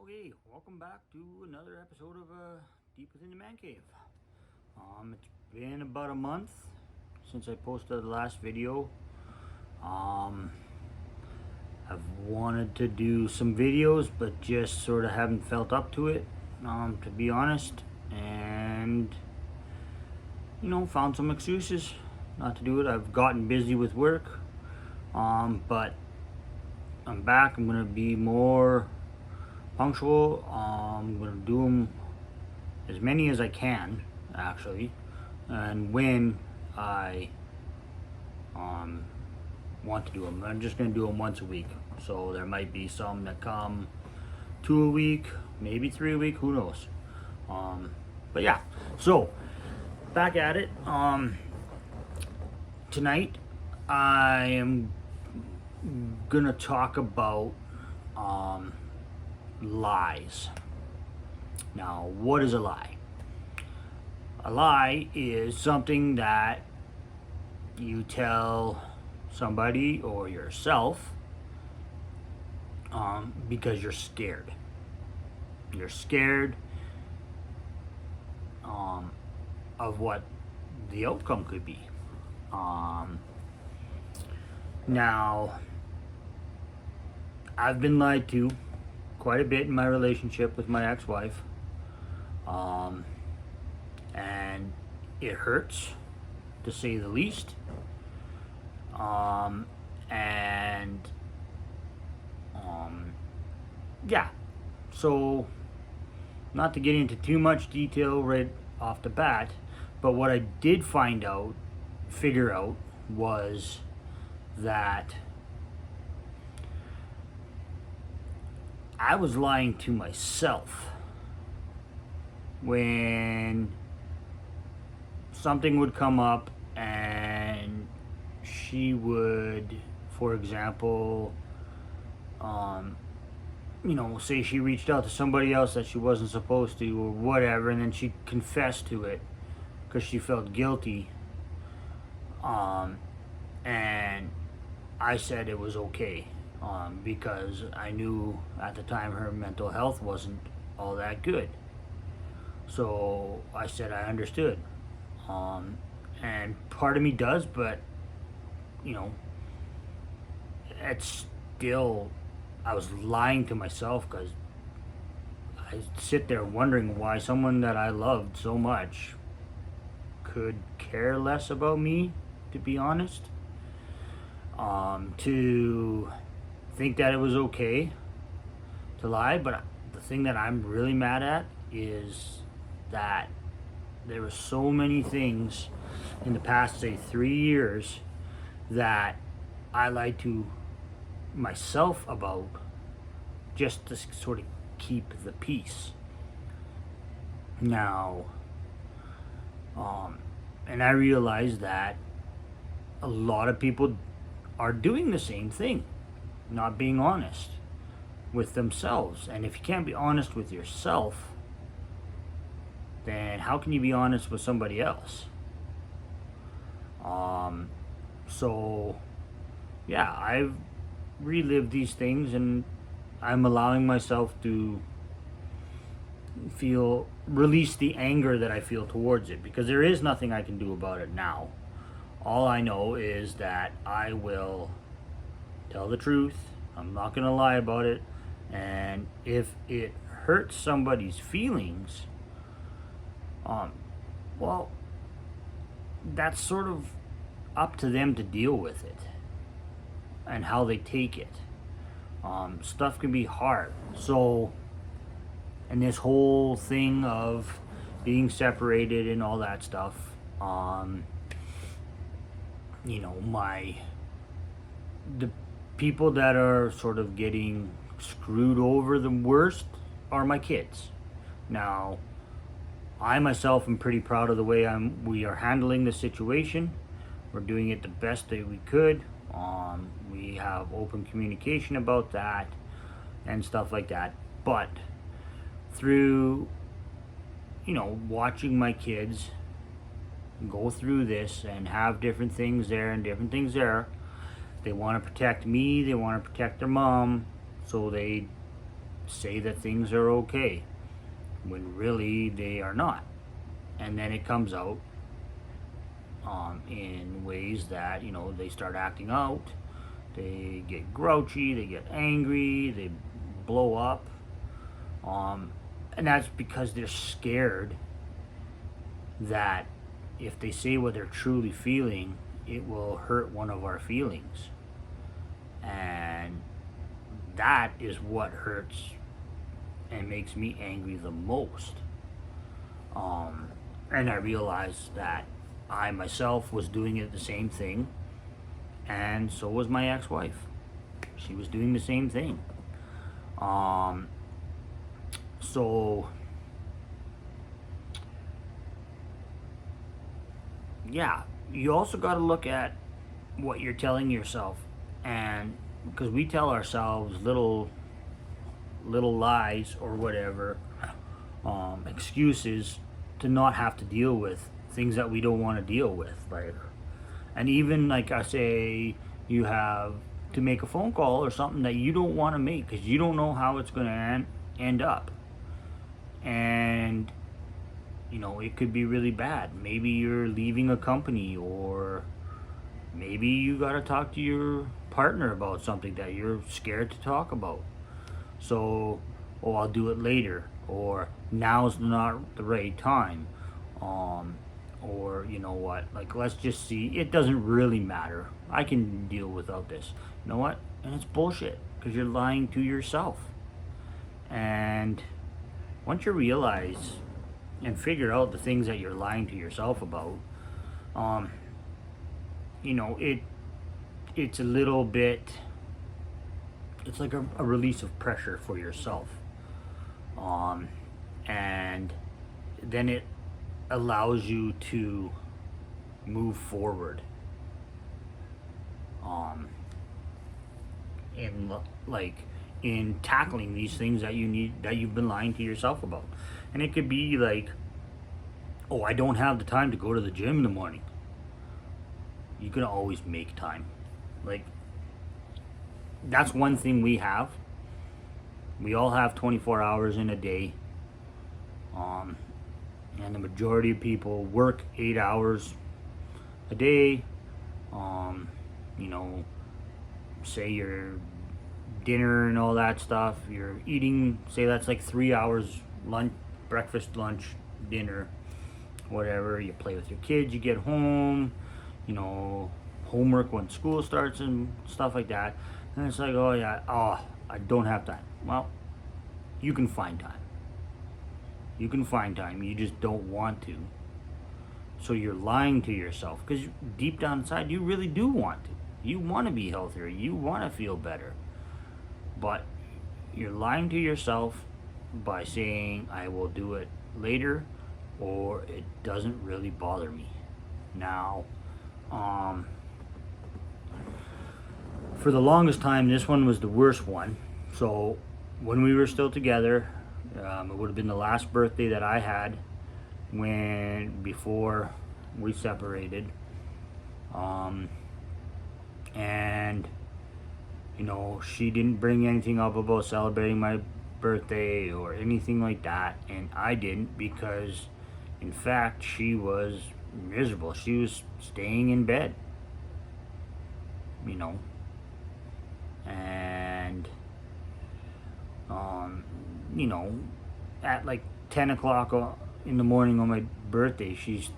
Okay, welcome back to another episode of Deep Within the Man Cave. It's been about a month since I posted the last video. I've wanted to do some videos, but just sort of haven't felt up to it, to be honest. And, found some excuses not to do it. I've gotten busy with work, but I'm back. I'm going to be more punctual. I'm going to do them as many as I can, actually. And when I want to do them, I'm just going to do them once a week. So there might be some that come 2 a week, maybe 3 a week, who knows. But yeah, so back at it. Tonight I am gonna talk about lies. Now, what is a lie? A lie is something that you tell somebody or yourself because you're scared. You're scared of what the outcome could be. Now, I've been lied to quite a bit in my relationship with my ex-wife, and it hurts, to say the least. Yeah, so not to get into too much detail right off the bat, but what I did figure out was that I was lying to myself when something would come up and she would, for example, say she reached out to somebody else that she wasn't supposed to or whatever, and then she confessed to it because she felt guilty. And I said it was okay, because I knew at the time her mental health wasn't all that good. So I said I understood. And part of me does, but, it's still, I was lying to myself because I sit there wondering why someone that I loved so much could care less about me, to be honest. To think that it was okay to lie, but the thing that I'm really mad at is that there were so many things in the past, say, 3 years that I lied to myself about just to sort of keep the peace. Now, and I realize that a lot of people are doing the same thing, not being honest with themselves. And if you can't be honest with yourself, then how can you be honest with somebody else? So yeah, I've relived these things, and I'm allowing myself to release the anger that I feel towards it, because there is nothing I can do about it now. All I know is that I will tell the truth. I'm not going to lie about it. And if it hurts somebody's feelings, well, that's sort of up to them to deal with it and how they take it. Stuff can be hard. So, and this whole thing of being separated and all that stuff, the people that are sort of getting screwed over the worst are my kids. Now, I myself am pretty proud of the way we are handling the situation. We're doing it the best that we could. We have open communication about that and stuff like that. But through, watching my kids go through this and have different things there and different things there, they want to protect me, they want to protect their mom, so they say that things are okay when really they are not. And then it comes out in ways that, they start acting out, they get grouchy, they get angry, they blow up. And that's because they're scared that if they say what they're truly feeling, it will hurt one of our feelings. And that is what hurts and makes me angry the most. And I realized that I myself was doing it the same thing, and so was my ex-wife. She was doing the same thing. So yeah, you also got to look at what you're telling yourself, and because we tell ourselves little lies or whatever, excuses to not have to deal with things that we don't want to deal with, like, and even like I say, you have to make a phone call or something that you don't want to make because you don't know how it's going to end up, and it could be really bad. Maybe you're leaving a company, or maybe you got to talk to your partner about something that you're scared to talk about. So, I'll do it later, or now's not the right time, or you know what, like, let's just see, it doesn't really matter, I can deal without this. You know what? And it's bullshit, because you're lying to yourself. And once you realize and figure out the things that you're lying to yourself about, it's a little bit, it's like a release of pressure for yourself. And then it allows you to move forward in tackling these things that you've been lying to yourself about. And it could be like, oh, I don't have the time to go to the gym in the morning. You can always make time. Like, that's one thing we have. We all have 24 hours in a day. And the majority of people work 8 hours a day. Say your dinner and all that stuff, you're eating, say that's like 3 hours, lunch, breakfast, lunch, dinner, whatever. You play with your kids, you get home, homework when school starts and stuff like that. And it's like, I don't have time. Well, you can find time. You can find time. You just don't want to. So you're lying to yourself, because deep down inside, you really do want to. You want to be healthier. You want to feel better. But you're lying to yourself by saying, I will do it later, or it doesn't really bother me. Now, for the longest time, this one was the worst one. So when we were still together, it would have been the last birthday that I had before we separated. And she didn't bring anything up about celebrating my birthday or anything like that, and I didn't, because in fact she was miserable. She was staying in bed, and at like 10 o'clock in the morning on my birthday, she's,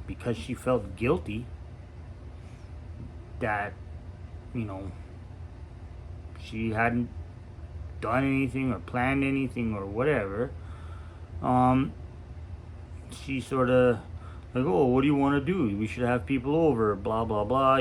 because she felt guilty that, she hadn't done anything or planned anything or whatever, she sort of like, oh, what do you want to do? We should have people over, blah, blah, blah,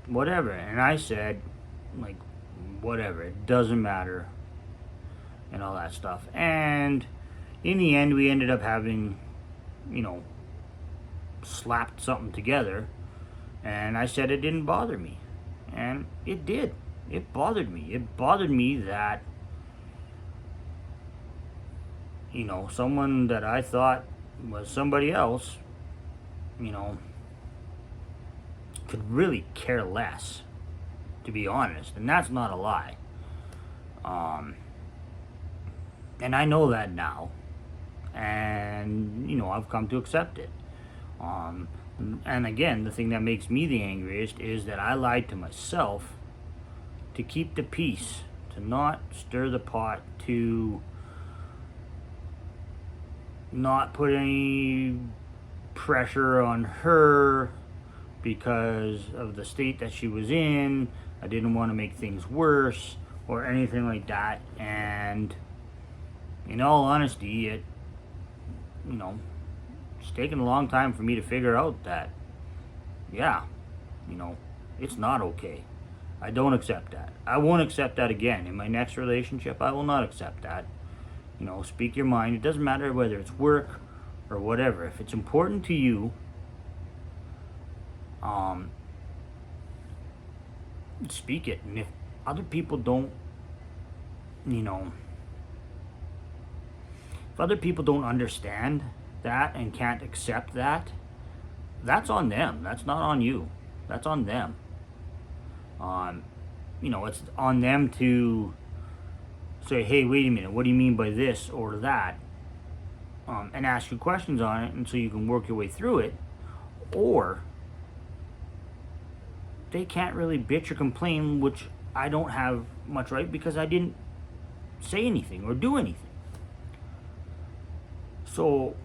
whatever. And I said, like, whatever, it doesn't matter, and all that stuff. And in the end, we ended up having, slapped something together, and I said it didn't bother me. And it did. It bothered me. It bothered me that, someone that I thought was somebody else, could really care less, to be honest. And that's not a lie. And I know that now. And, I've come to accept it. Um, and again, the thing that makes me the angriest is that I lied to myself to keep the peace, to not stir the pot, to not put any pressure on her because of the state that she was in. I didn't want to make things worse or anything like that. And in all honesty, you know, it's taken a long time for me to figure out that, yeah, it's not okay. I don't accept that. I won't accept that again. In my next relationship, I will not accept that. Speak your mind. It doesn't matter whether it's work or whatever. If it's important to you, speak it. And if other people don't, if other people don't understand that and can't accept that, that's on them. That's not on you. That's on them. It's on them to say, hey, wait a minute, what do you mean by this or that? And ask you questions on it, and so you can work your way through it. Or they can't really bitch or complain, which I don't have much right because I didn't say anything or do anything. So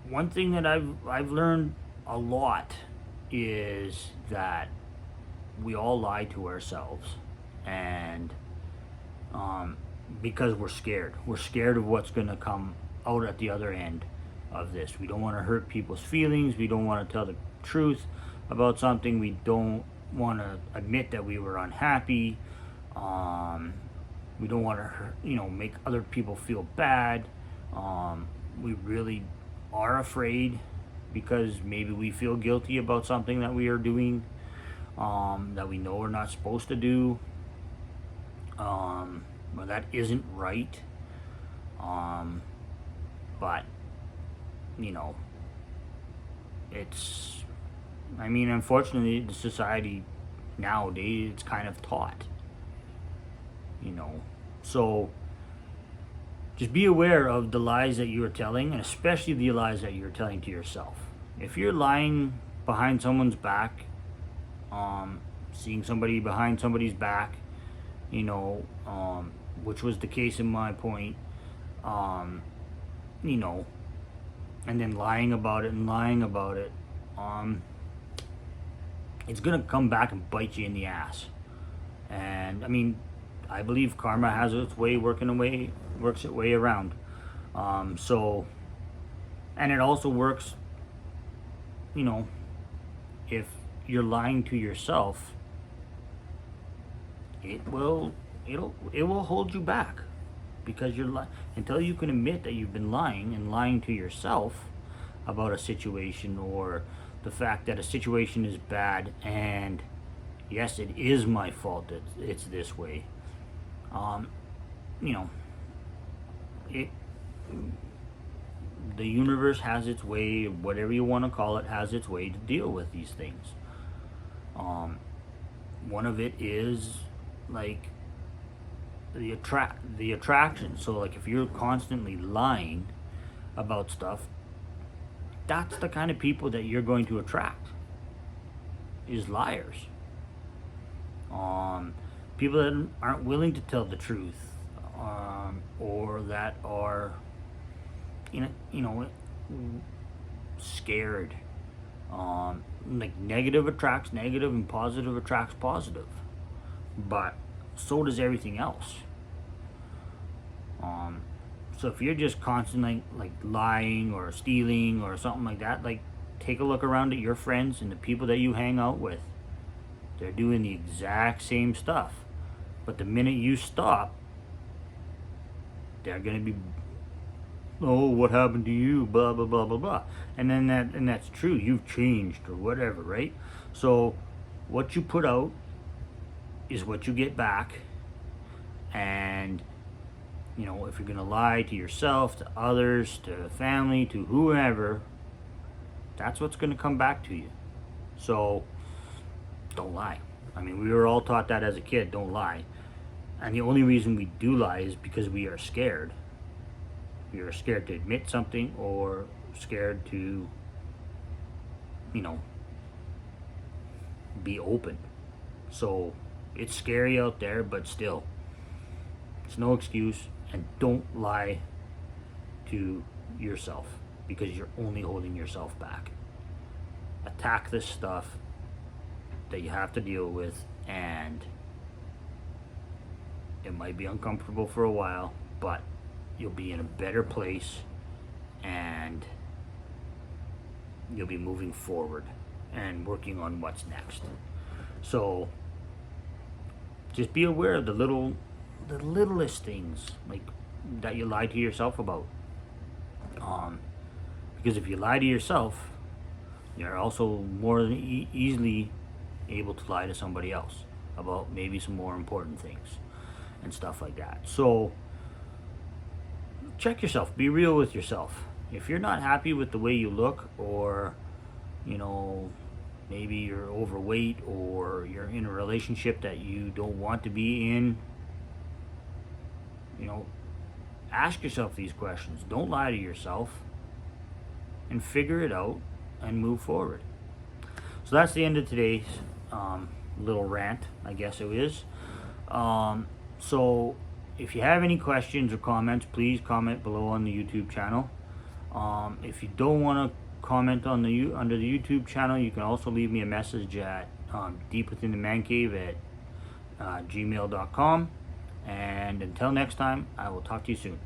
one thing that I've learned a lot is that we all lie to ourselves, and because we're scared of what's going to come out at the other end of this. We don't want to hurt people's feelings. We don't want to tell the truth about something. We don't want to admit that we were unhappy. We don't want to make other people feel bad. We really are afraid because maybe we feel guilty about something that we are doing, that we know we're not supposed to do, or that isn't right. But unfortunately, the society nowadays, it's kind of taught, so just be aware of the lies that you're telling, and especially the lies that you're telling to yourself. If you're lying behind someone's back, seeing somebody behind somebody's back, which was the case in my point, and then lying about it, it's gonna come back and bite you in the ass. And I believe karma has its way, works its way around. And it also works, if you're lying to yourself, it will hold you back, because until you can admit that you've been lying to yourself about a situation, or the fact that a situation is bad and yes, it is my fault that it's this way. The universe has its way, whatever you want to call it, has its way to deal with these things. One of it is like the attraction. So like if you're constantly lying about stuff, that's the kind of people that you're going to attract, is liars. People that aren't willing to tell the truth, or that are scared. Like negative attracts negative and positive attracts positive, but so does everything else. So if you're just constantly like lying or stealing or something like that, like take a look around at your friends and the people that you hang out with. They're doing the exact same stuff, but the minute you stop, they're gonna be, oh, what happened to you, blah blah blah blah blah. And that's true, you've changed or whatever, right? So what you put out is what you get back. And if you're gonna lie to yourself, to others, to family, to whoever, that's what's gonna come back to you. So don't lie. We were all taught that as a kid, don't lie. And the only reason we do lie is because we are scared. We are scared to admit something, or scared to, you know, be open. So it's scary out there, but still, it's no excuse. And don't lie to yourself, because you're only holding yourself back. Attack this stuff that you have to deal with, and it might be uncomfortable for a while, but you'll be in a better place, and you'll be moving forward and working on what's next. So just be aware of the littlest things, like, that you lie to yourself about. Because if you lie to yourself, you're also more than easily able to lie to somebody else about maybe some more important things and stuff like that. So check yourself, be real with yourself. If you're not happy with the way you look, or, you know, maybe you're overweight, or you're in a relationship that you don't want to be in, you know, ask yourself these questions. Don't lie to yourself, and figure it out and move forward. So that's the end of today's little rant, I guess it is. So if you have any questions or comments, please comment below on the YouTube channel. If you don't want to comment on under the YouTube channel, you can also leave me a message at deepwithinthemancave at gmail.com. And until next time, I will talk to you soon.